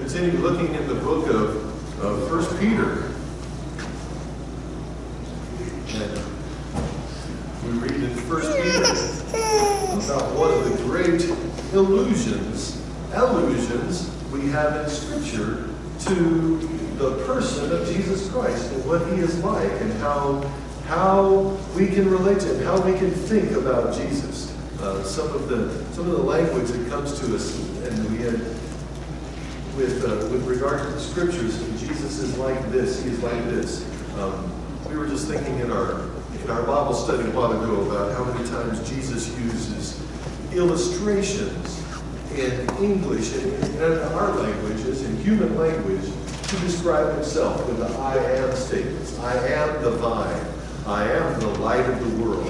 continue looking in the book of 1 Peter. And we read in 1 Peter about one of the great allusions we have in Scripture to the person of Jesus Christ and what he is like and how we can relate to him, how we can think about Jesus. Some of the language that comes to us, and we had with regard to the Scriptures, Jesus is like this, he is like this. We were just thinking in our Bible study a while ago about how many times Jesus uses illustrations in English and in our languages, in human language, to describe himself with the I am statements. I am the vine. I am the light of the world.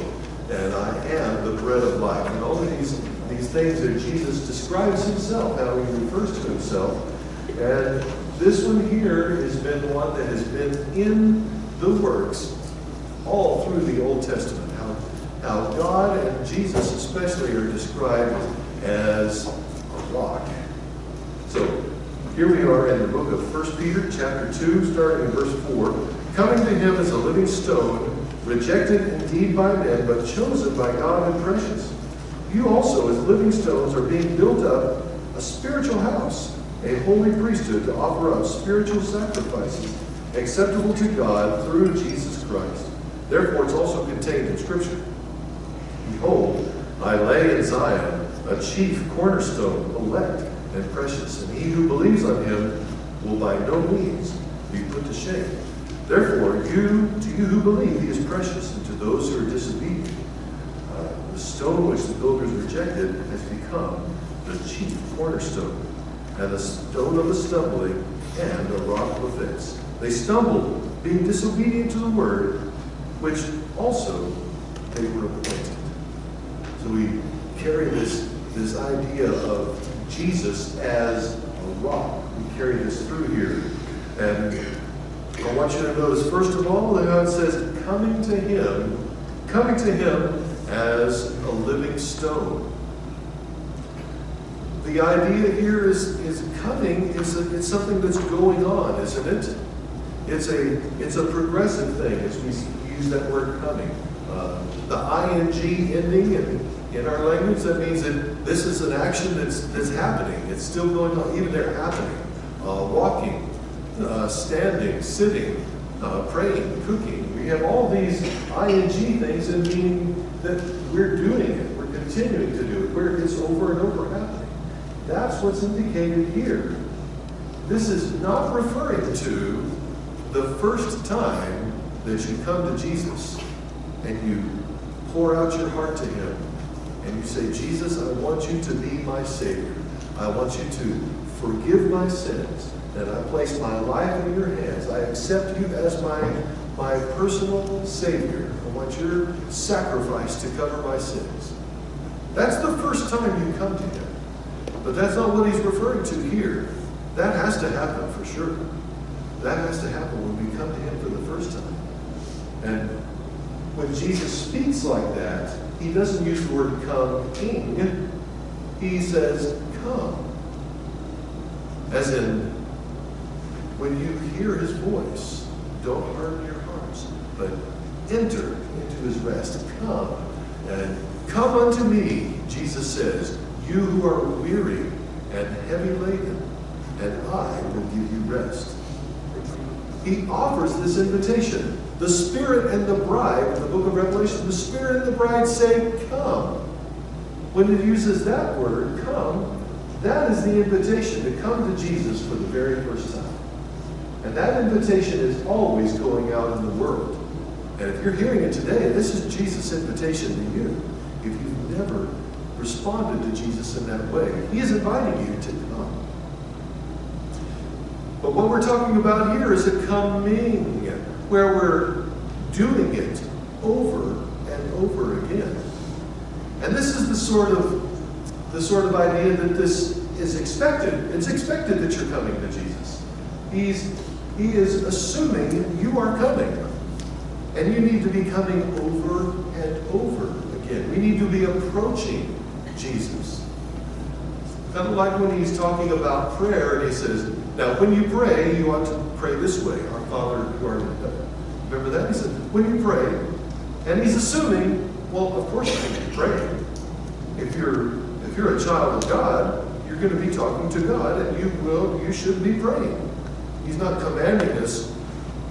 And I am the bread of life. And all of these things that Jesus describes himself, how he refers to himself. And this one here has been one that has been in the works all through the Old Testament. How God and Jesus especially are described as a rock. So here we are in the book of 1 Peter chapter 2, starting in verse 4. Coming to him as a living stone, rejected indeed by men, but chosen by God and precious. You also, as living stones, are being built up a spiritual house, a holy priesthood, to offer up spiritual sacrifices acceptable to God through Jesus Christ. Therefore, it's also contained in Scripture. Behold, I lay in Zion a chief cornerstone, elect and precious, and he who believes on him will by no means be put to shame. Therefore, to you who believe, he is precious, and to those who are disobedient, the stone which the builders rejected has become the chief cornerstone, and the stone of the stumbling, and a rock of offense. They stumbled, being disobedient to the word, which also they were appointed. So we carry this idea of Jesus as a rock. We carry this through here. And I want you to notice, first of all, that God says, coming to him as a living stone. The idea here is coming, it's something that's going on, isn't it? It's a progressive thing as we use that word coming. The ing ending in our language, that means that this is an action that's happening. It's still going on, even they're happening. Walking, standing, sitting, praying, cooking. We have all these ing things and meaning that we're doing it. We're continuing to do it. It's over and over happening. That's what's indicated here. This is not referring to the first time that you come to Jesus and you pour out your heart to him and you say, Jesus, I want you to be my Savior. I want you to forgive my sins. And I place my life in your hands. I accept you as my personal Savior. I want your sacrifice to cover my sins. That's the first time you come to him. But that's not what he's referring to here. That has to happen for sure. That has to happen when we come to him for the first time. And when Jesus speaks like that, he doesn't use the word coming. He says, come. As in, when you hear his voice, don't harden your hearts, but enter into his rest. Come. And come unto me, Jesus says, you who are weary and heavy laden, and I will give you rest. He offers this invitation. The Spirit and the bride, in the book of Revelation, the Spirit and the bride say, come. When it uses that word, come, that is the invitation to come to Jesus for the very first time. And that invitation is always going out in the world. And if you're hearing it today, this is Jesus' invitation to you. If you've never responded to Jesus in that way, he is inviting you to come. But what we're talking about here is a coming, where we're doing it over and over again. And this is the sort of idea that this is expected. It's expected that you're coming to Jesus. He is assuming you are coming. And you need to be coming over and over again. We need to be approaching Jesus. Kind of like when he's talking about prayer and he says, now when you pray, you ought to pray this way, our Father who art in heaven. Remember that? He said, when you pray, and he's assuming, well, of course you can be praying. If you're a child of God, you're going to be talking to God, and you should be praying. He's not commanding us,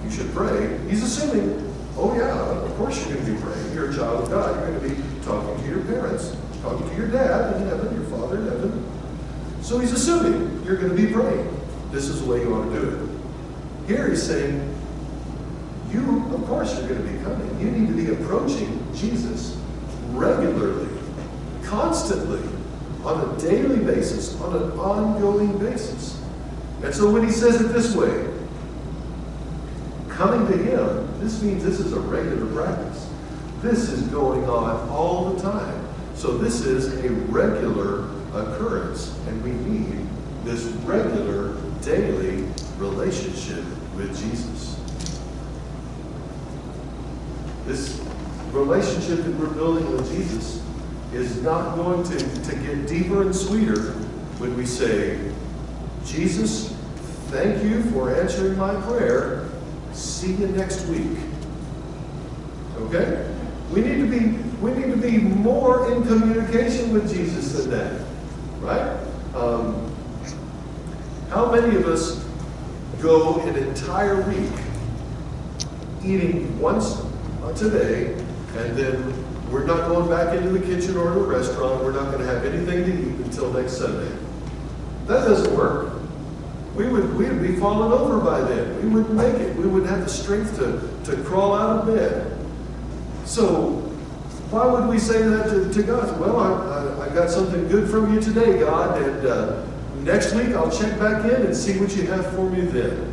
you should pray. He's assuming, oh yeah, of course you're going to be praying. You're a child of God. You're going to be talking to your parents, talking to your dad in heaven, your father in heaven. So he's assuming you're going to be praying. This is the way you ought to do it. Here he's saying, you, of course, you're going to be coming. You need to be approaching Jesus regularly, constantly, on a daily basis, on an ongoing basis. And so when he says it this way, coming to him, this means this is a regular practice. This is going on all the time. So this is a regular occurrence, and we need this regular, daily relationship with Jesus. This relationship that we're building with Jesus is not going to get deeper and sweeter when we say, Jesus, thank you for answering my prayer. See you next week. Okay? We need to be more in communication with Jesus than that. Right? How many of us go an entire week eating once today, and then we're not going back into the kitchen or the restaurant, we're not going to have anything to eat until next Sunday? That doesn't work. We would be falling over by then. We wouldn't make it. We wouldn't have the strength to crawl out of bed. So why would we say that to God? Well, I got something good from you today, God, and next week I'll check back in and see what you have for me then.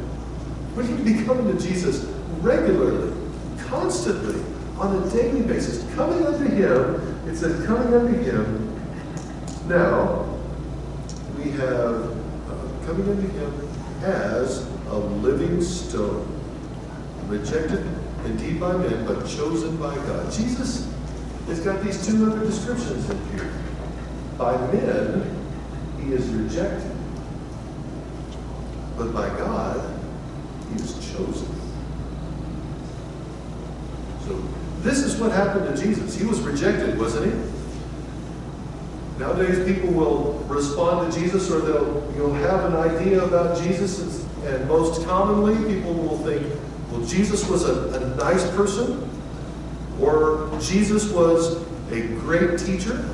We need to be coming to Jesus regularly, constantly, on a daily basis, coming unto him. It says coming unto him. Now, we have coming unto him as a living stone, rejected indeed by men, but chosen by God. Jesus has got these two other descriptions in here. By men, he is rejected, but by God, he is chosen. So this is what happened to Jesus. He was rejected, wasn't he? Nowadays, people will respond to Jesus, or you'll have an idea about Jesus, and most commonly, people will think, well, Jesus was a nice person, or Jesus was a great teacher.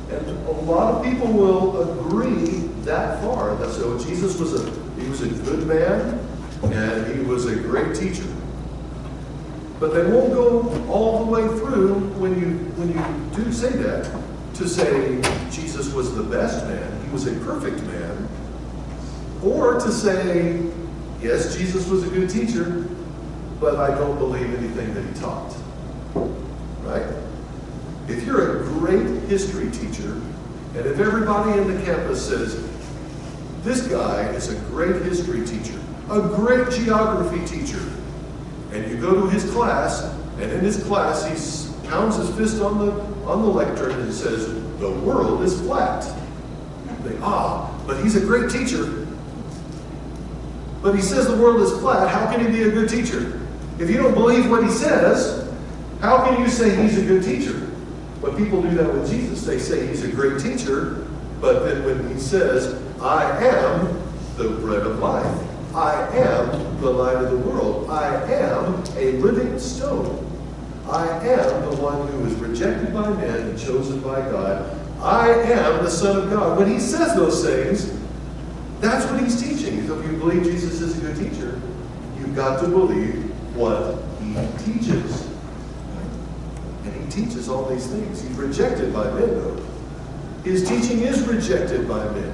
And a lot of people will agree that far. So Jesus was a good man, and he was a great teacher. But they won't go all the way through when you do say that, to say Jesus was the best man, he was a perfect man, or to say, yes, Jesus was a good teacher, but I don't believe anything that he taught. Right? If you're a great history teacher, and if everybody in the campus says, this guy is a great history teacher, a great geography teacher, and you go to his class, and in his class he pounds his fist on the lectern and says, the world is flat. But he's a great teacher. But he says the world is flat. How can he be a good teacher? If you don't believe what he says, how can you say he's a good teacher? But people do that with Jesus. They say he's a great teacher, but then when he says, I am the bread of life, I am the light of the world, I am a living stone, I am the one who is rejected by men and chosen by God, I am the Son of God. When he says those things, that's what he's teaching. So if you believe Jesus is a good teacher, you've got to believe what he teaches. And he teaches all these things. He's rejected by men, though. His teaching is rejected by men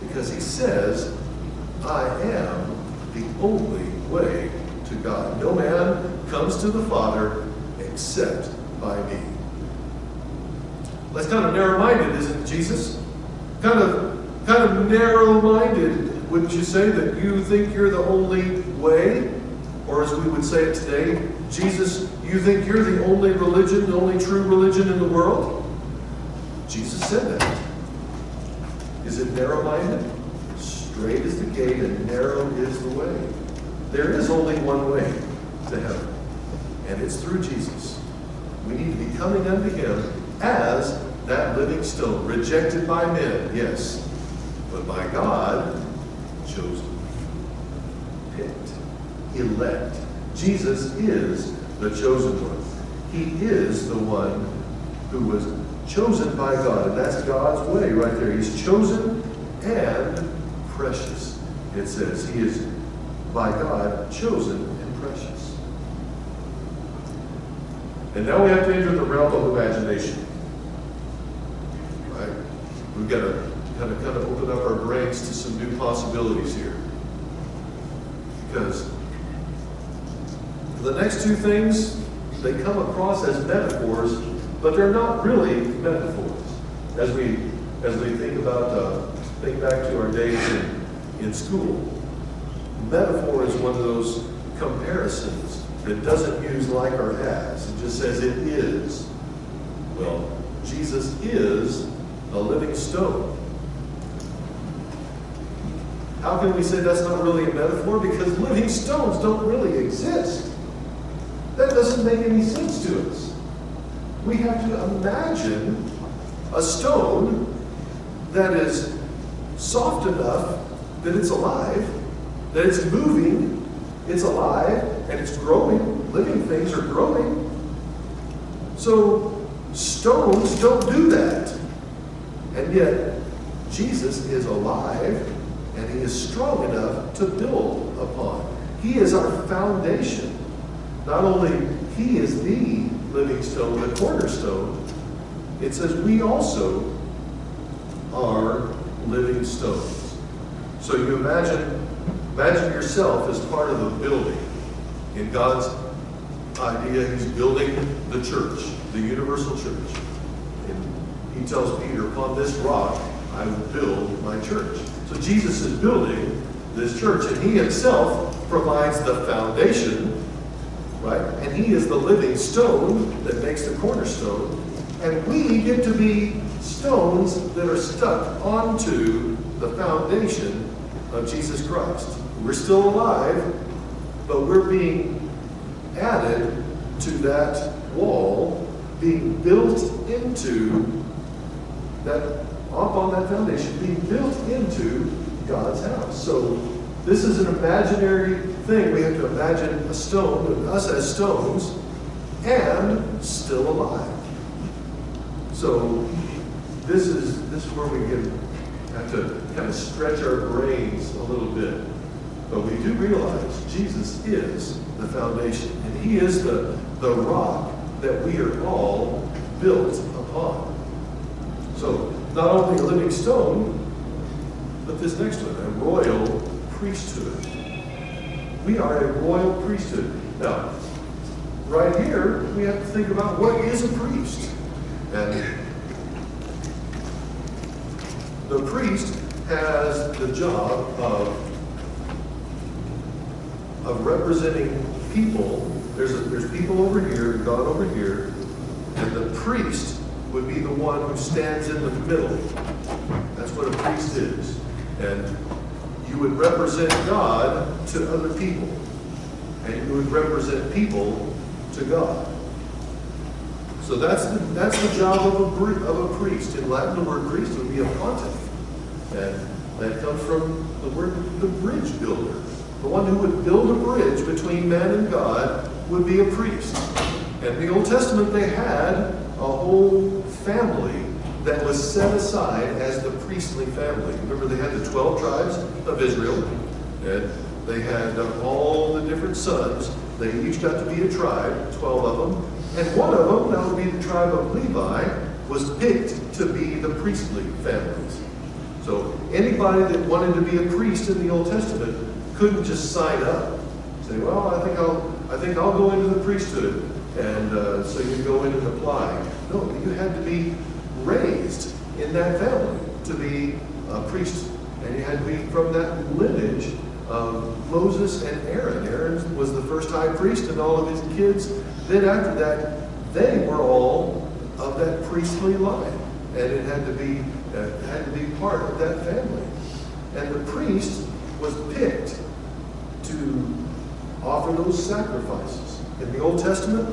because he says, I am the only way to God. No man comes to the Father except by me. That's kind of narrow-minded, isn't it, Jesus? Kind of narrow-minded, wouldn't you say, that you think you're the only way? Or as we would say it today, Jesus, you think you're the only religion, the only true religion in the world? Jesus said that. Is it narrow-minded? Straight is the gate and narrow is the way. There is only one way to heaven, and it's through Jesus. We need to be coming unto him as that living stone, rejected by men, yes, but by God, chosen, picked, elect. Jesus is the chosen one. He is the one who was chosen by God, and that's God's way right there. He's chosen and precious. It says he is by God chosen and precious. And now we have to enter the realm of imagination. Right? We've got to kind of open up our brains to some new possibilities here. Because the next two things, they come across as metaphors, but they're not really metaphors. As we think back to our days in school, metaphor is one of those comparisons that doesn't use like or as. It just says it is. Well, Jesus is a living stone. How can we say that's not really a metaphor? Because living stones don't really exist. That doesn't make any sense to us. We have to imagine a stone that is soft enough that it's alive, that it's moving, it's alive, and it's growing. Living things are growing. So stones don't do that. And yet, Jesus is alive, and he is strong enough to build upon. He is our foundation. Not only he is the living stone, the cornerstone, it says we also are living stones. So you imagine yourself as part of the building. In God's idea, he's building the church, the universal church. And he tells Peter, upon this rock, I will build my church. So Jesus is building this church, and he himself provides the foundation, right? And he is the living stone that makes the cornerstone. And we get to be stones that are stuck onto the foundation of Jesus Christ. We're still alive, but we're being added to that wall, being built into that, up on that foundation, being built into God's house. So this is an imaginary thing. We have to imagine a stone, us as stones, and still alive. So this is where we have to kind of stretch our brains a little bit. But we do realize Jesus is the foundation, and he is the rock that we are all built upon. So not only a living stone, but this next one, a royal priesthood. We are a royal priesthood. Now, right here, we have to think about what is a priest. And the priest has the job of representing people. There's people over here, God over here, and the priest would be the one who stands in the middle. That's what a priest is. And you would represent God to other people, and you would represent people to God. So that's the job of a priest. In Latin, the word priest would be a pontiff, and that comes from the word the bridge builder. The one who would build a bridge between man and God would be a priest. And in the Old Testament, they had a whole family that was set aside as the priestly family. Remember, they had the 12 tribes of Israel, and they had all the different sons. They each got to be a tribe, 12 of them. And one of them, that would be the tribe of Levi, was picked to be the priestly families. So anybody that wanted to be a priest in the Old Testament couldn't just sign up. Say, well, I think I'll go into the priesthood, and so you go in and apply. No, you had to be raised in that family to be a priest, and you had to be from that lineage of Moses and Aaron. Aaron was the first high priest, and all of his kids. Then after that, they were all of that priestly line, and it had to be had to be part of that family. And the priest was picked to offer those sacrifices. In the Old Testament,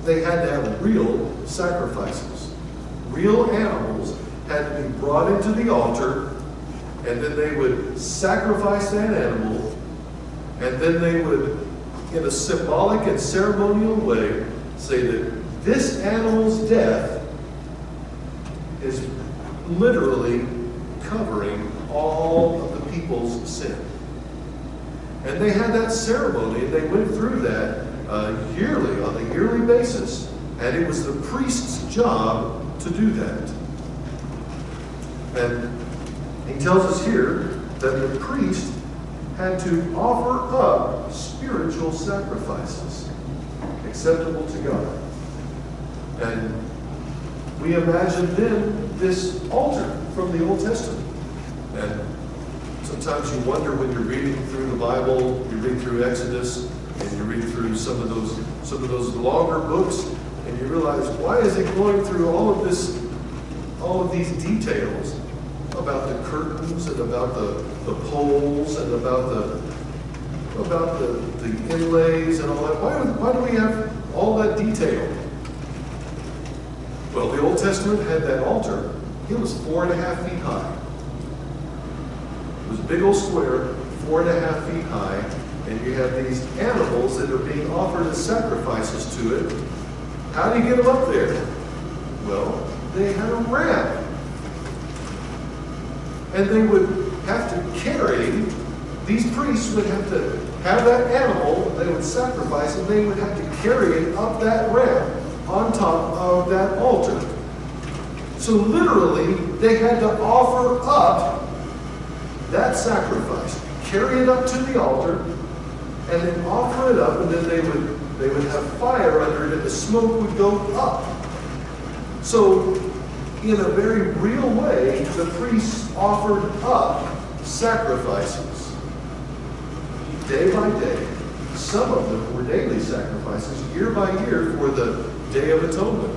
they had to have real sacrifices. Real animals had to be brought into the altar, and then they would sacrifice that animal, and then they would, in a symbolic and ceremonial way, say that this animal's death is literally covering all of the people's sin. And they had that ceremony, and they went through that yearly, on a yearly basis. And it was the priest's job to do that. And he tells us here that the priest had to offer up spiritual sacrifices acceptable to God. And we imagine then this altar from the Old Testament. And sometimes you wonder when you're reading through the Bible, you read through Exodus, and you read through some of those longer books, and you realize, why is it going through all of these details about the curtains and about the poles and about the inlays and all that? Why do we have all that detail? Well, the Old Testament had that altar. It was 4.5 feet high. It was a big old square, 4.5 feet high, and you have these animals that are being offered as sacrifices to it. How do you get them up there? Well, they had a ramp. And they would have to carry, these priests would have to have that animal, they would sacrifice, and they would have to carry it up that ramp on top of that altar. So literally, they had to offer up that sacrifice, carry it up to the altar, and then offer it up, and then they would have fire under it, and the smoke would go up. So, in a very real way, the priests offered up sacrifices day by day. Some of them were daily sacrifices, year by year, for the Day of Atonement.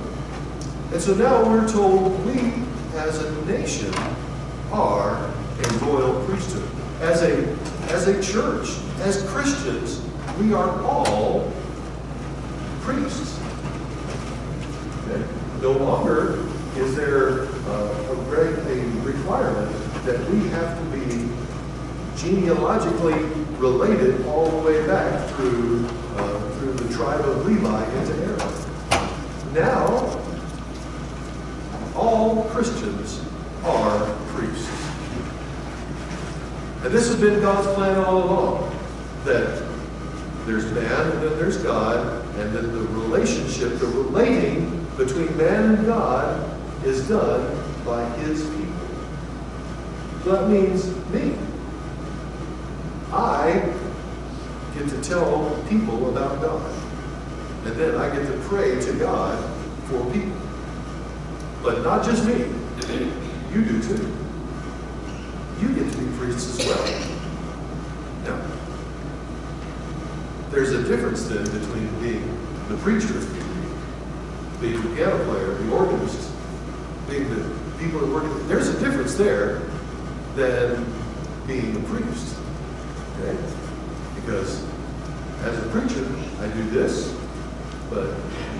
And so now we're told we, as a nation, are a royal priesthood. As a church, as Christians, we are all priests. Okay? No longer is there a requirement that we have to be genealogically related all the way back through the tribe of Levi into Aaron. Now, all Christians are priests. And this has been God's plan all along, that there's man and then there's God, and then the relationship, the relating between man and God is done by His people. So that means me. I get to tell people about God. And then I get to pray to God for people. But not just me. You do too. You get to be priests as well. Now, there's a difference then between being the preacher, being the piano player, the organist, being the people that work. There's a difference there than being a priest. Okay? Because as a preacher, I do this, but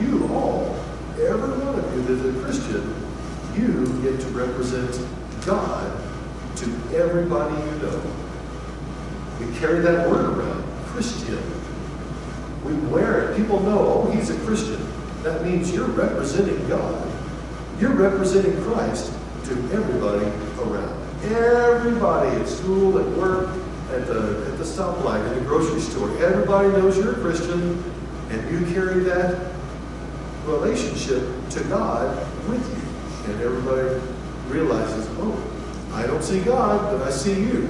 you all, every one of you that is a Christian, you get to represent God to everybody you know. We carry that word around, Christian. We wear it. People know, oh, he's a Christian. That means you're representing God. You're representing Christ to everybody around. Everybody at school, at work, at the stoplight, at the grocery store. Everybody knows you're a Christian, and you carry that relationship to God with you. And everybody realizes, oh, I don't see God, but I see you.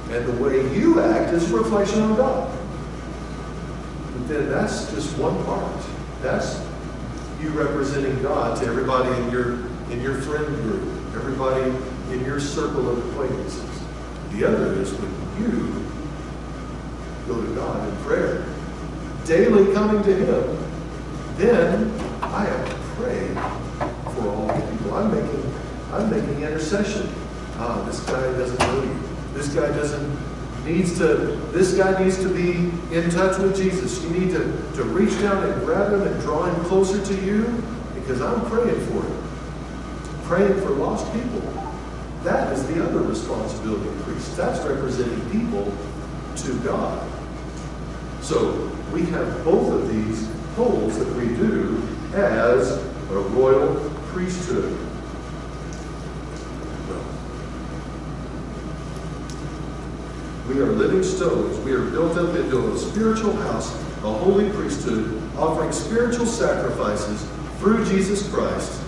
And the way you act is a reflection of God. But then that's just one part. That's you representing God to everybody in your friend group, everybody in your circle of acquaintances. The other is when you go to God in prayer, daily coming to Him, then I have to pray for all people. I'm I'm making intercession. This guy doesn't know you. This guy needs to be in touch with Jesus. You need to reach down and grab him and draw him closer to you, because I'm praying for him. Praying for lost people. That is the other responsibility of priests. That's representing people to God. So we have both of these roles that we do as a royal priesthood. We are living stones. We are built up into a spiritual house, a holy priesthood, offering spiritual sacrifices through Jesus Christ.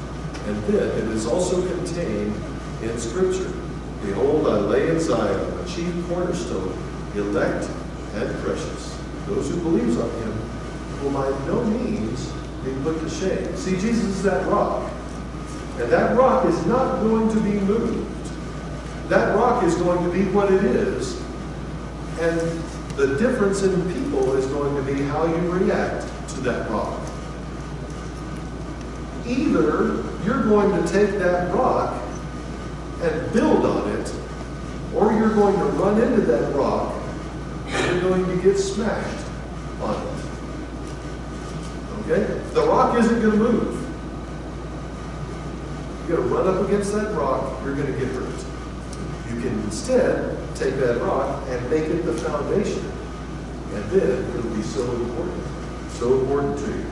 And then it is also contained in Scripture. Behold, I lay in Zion a chief cornerstone, elect and precious. Those who believe on him will by no means be put to shame. See, Jesus is that rock. And that rock is not going to be moved. That rock is going to be what it is. And the difference in people is going to be how you react to that rock. Either you're going to take that rock and build on it, or you're going to run into that rock and you're going to get smashed on it. Okay? The rock isn't going to move. You're going to run up against that rock, you're going to get hurt. You can instead take that rock and make it the foundation. And then it'll be so important to you.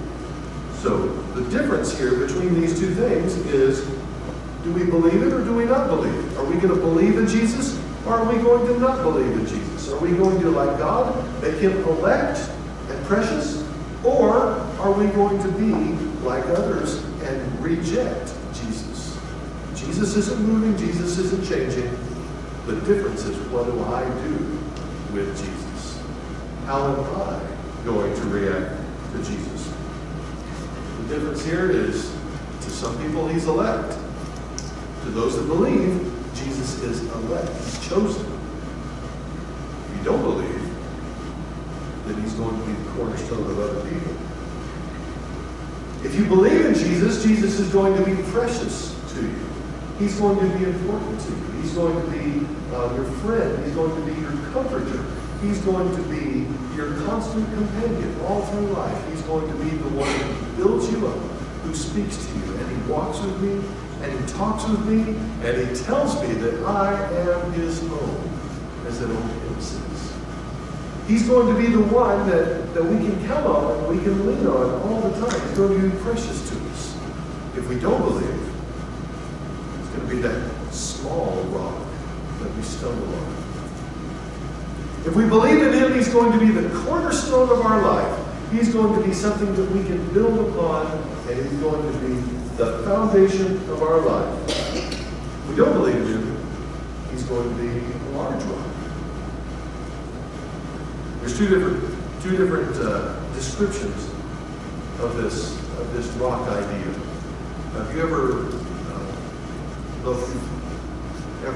So the difference here between these two things is, do we believe it or do we not believe it? Are we going to believe in Jesus or are we going to not believe in Jesus? Are we going to, like God, make him elect and precious? Or are we going to be like others and reject Jesus? Jesus isn't moving, Jesus isn't changing. The difference is, what do I do with Jesus? How am I going to react to Jesus? The difference here is, to some people he's elect. To those that believe, Jesus is elect. He's chosen. If you don't believe, then he's going to be the cornerstone of other people. If you believe in Jesus, Jesus is going to be precious to you. He's going to be important to you. He's going to be your friend. He's going to be your comforter. He's going to be your constant companion all through life. He's going to be the one who builds you up, who speaks to you, and he walks with me, and he talks with me, and he tells me that I am his own, as that old hymn says. He's going to be the one that we can count on and we can lean on all the time. He's going to be precious to us. If we don't believe, it's going to be that small rock that we stumble on. If we believe in him, he's going to be the cornerstone of our life. He's going to be something that we can build upon, and he's going to be the foundation of our life. If we don't believe in him, he's going to be a large rock. There's two different descriptions of this rock idea. Have you ever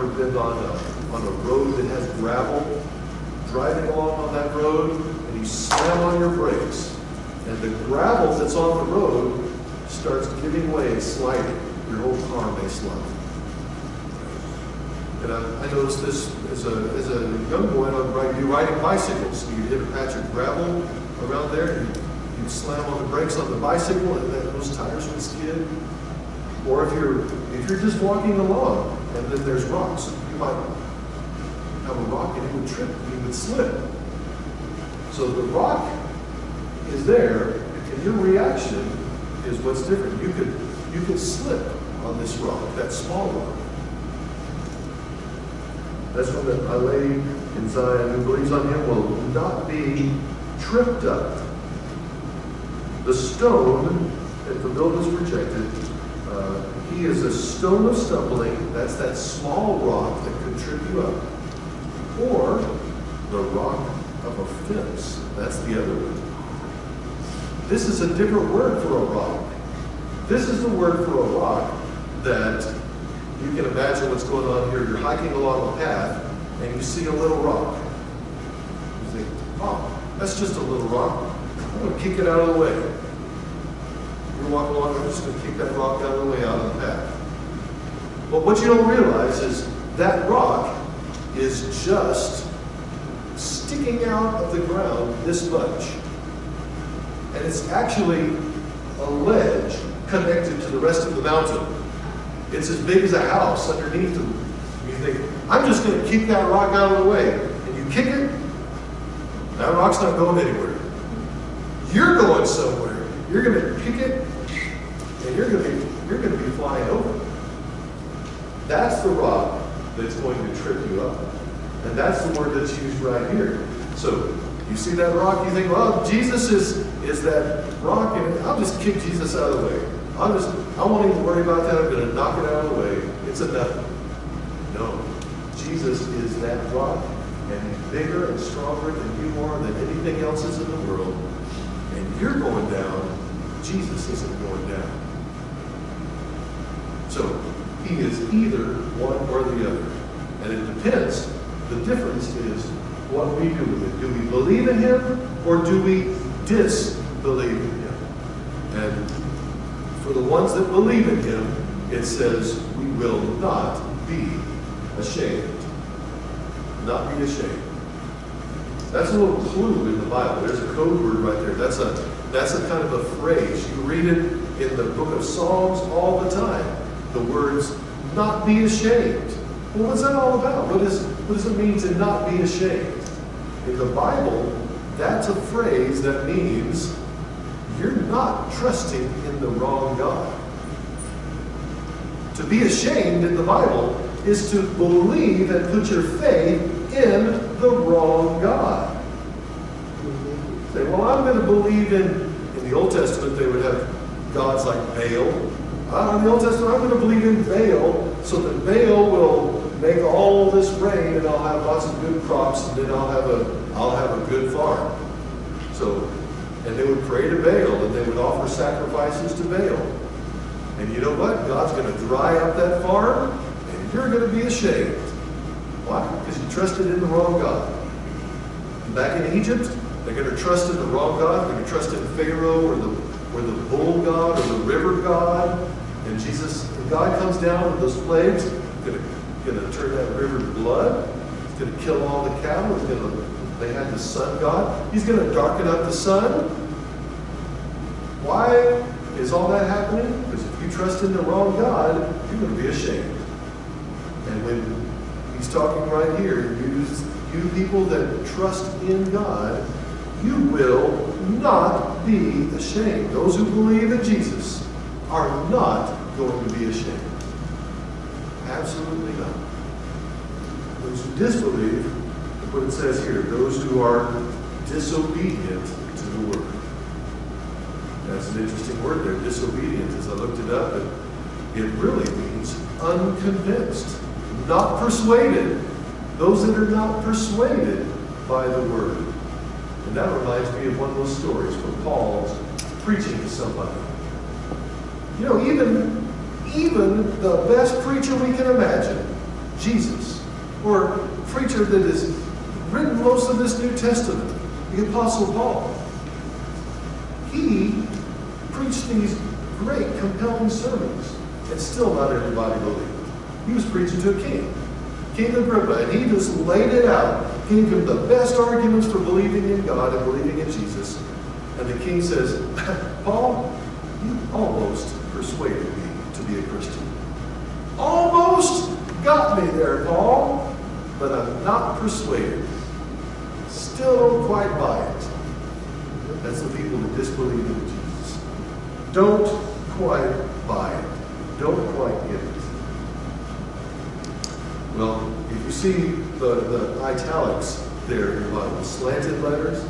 been on a road that has gravel? Driving along on that road, and you slam on your brakes, and the gravel that's on the road starts giving way and sliding. Your whole car may slide. And I noticed this as a young boy. I'd be riding bicycles. You'd hit a patch of gravel around there, and you'd slam on the brakes on the bicycle, and then those tires would skid. Or if you're just walking along, and then there's rocks, you might have a rock and it would trip, you would slip. So the rock is there, and your reaction is what's different. You could slip on this rock, that small rock. That's when I lay in Zion, who believes on him will not be tripped up. The stone that the builders rejected, he is a stone of stumbling. That's that small rock that could trip you up. Or the rock of offense. That's the other one. This is a different word for a rock. This is the word for a rock that you can imagine what's going on here. You're hiking along a path and you see a little rock. You think, oh, that's just a little rock. I'm going to kick it out of the way. You're walking along, I'm just going to kick that rock out of the way, out of the path. But what you don't realize is that rock is just sticking out of the ground this much. And it's actually a ledge connected to the rest of the mountain. It's as big as a house underneath them. You think, I'm just going to keep that rock out of the way. And you kick it, that rock's not going anywhere. You're going somewhere. You're going to kick it, and you're going to be flying over. That's the rock that's going to trip you up. And that's the word that's used right here. So you see that rock, you think, well, Jesus is that rock, and I'll just kick Jesus out of the way. I won't even worry about that. I'm going to knock it out of the way. It's a nothing. No. Jesus is that rock. And he's bigger and stronger than you are, than anything else is in the world. And you're going down. Jesus isn't going down. So he is either one or the other. And it depends. The difference is what we do with it. Do we believe in him or do we disbelieve in him? And for the ones that believe in him, it says we will not be ashamed. Not be ashamed. That's a little clue in the Bible. There's a code word right there. That's a kind of a phrase. You read it in the book of Psalms all the time. The words, not be ashamed. Well, what's that all about? What does it mean to not be ashamed? In the Bible, that's a phrase that means you're not trusting in the wrong God. To be ashamed in the Bible is to believe and put your faith in the wrong God. Say, well, I'm going to believe in the Old Testament, they would have gods like Baal. In the Old Testament, I'm going to believe in Baal, so that Baal will make all this rain, and I'll have lots of good crops, and then I'll have a good farm. So, and they would pray to Baal, and they would offer sacrifices to Baal. And you know what? God's going to dry up that farm, and you're going to be ashamed. Why? Because you trusted in the wrong God. And back in Egypt, they're going to trust in the wrong God. They're going to trust in Pharaoh or the bull god or the river god. And God comes down with those plagues. He's going to turn that river to blood. He's going to kill all the cattle. They had the sun god. He's going to darken up the sun. Why is all that happening? Because if you trust in the wrong God, you're going to be ashamed. And when he's talking right here, you people that trust in God, you will not be ashamed. Those who believe in Jesus are not going to be ashamed. Absolutely not. Those who disbelieve, look what it says here, those who are disobedient to the word. That's an interesting word there, disobedient. As I looked it up, it really means unconvinced, not persuaded. Those that are not persuaded by the word. And that reminds me of one of those stories where Paul's preaching to somebody. You know, even the best preacher we can imagine, Jesus, or a preacher that has written most of this New Testament, the Apostle Paul, he preached these great, compelling sermons, and still not everybody believed. He was preaching to a king. King Agrippa, and he just laid it out. He gave him the best arguments for believing in God and believing in Jesus. And the king says, Paul, you almost persuaded me to be a Christian. Almost got me there, Paul, but I'm not persuaded. Still don't quite buy it. That's the people that disbelieve in Jesus. Don't quite buy it. Don't quite get it. Well, if you see the italics there in your Bible, slanted letters,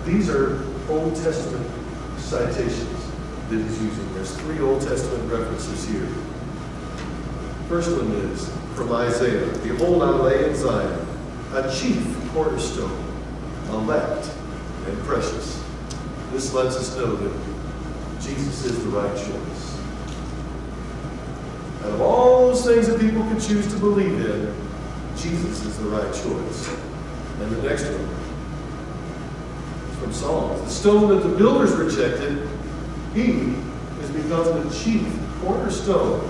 these are Old Testament citations that he's using. There's 3 Old Testament references here. First one is from Isaiah. Behold, I lay in Zion a chief cornerstone, elect and precious. This lets us know that Jesus is the right choice. Out of all those things that people could choose to believe in, Jesus is the right choice. And the next one is from Psalms. The stone that the builders rejected, he has become the chief cornerstone.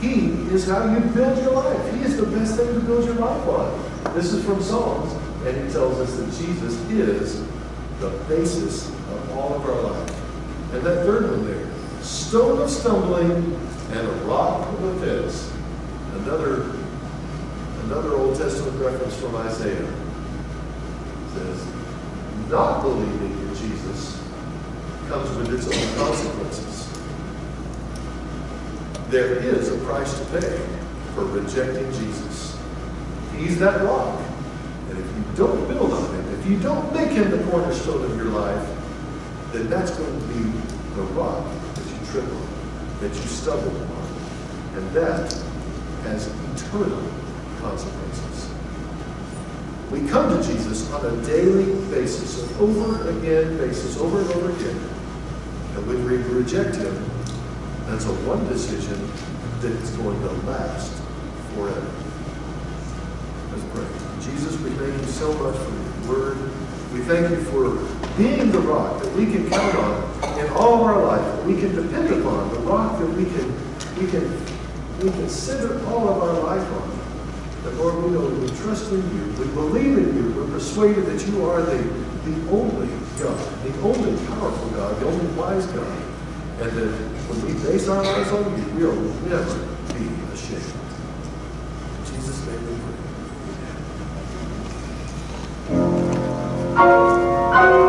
He is how you build your life. He is the best thing to build your life on. This is from Psalms, and he tells us that Jesus is the basis of all of our life. And that third one there, stone of stumbling and a rock of offense. Another Old Testament reference from Isaiah. It says, not believing in Jesus comes with its own consequences. There is a price to pay for rejecting Jesus. He's that rock. And if you don't build on him, if you don't make him the cornerstone of your life, then that's going to be the rock that you trip on, that you stumble upon. And that has eternal consequences. We come to Jesus on a daily basis, an over and again basis, over and over again. And when we reject him, that's a one decision that is going to last forever. Let's pray. Jesus, we thank you so much for your word. We thank you for being the rock that we can count on in all of our life, that we can depend upon, the rock that we can center all of our life on. That, Lord, we know that we trust in you, we believe in you, we're persuaded that you are the only God, the only powerful God, the only wise God, and that when we base our lives on you, we'll never be ashamed. In Jesus' name we pray. Amen.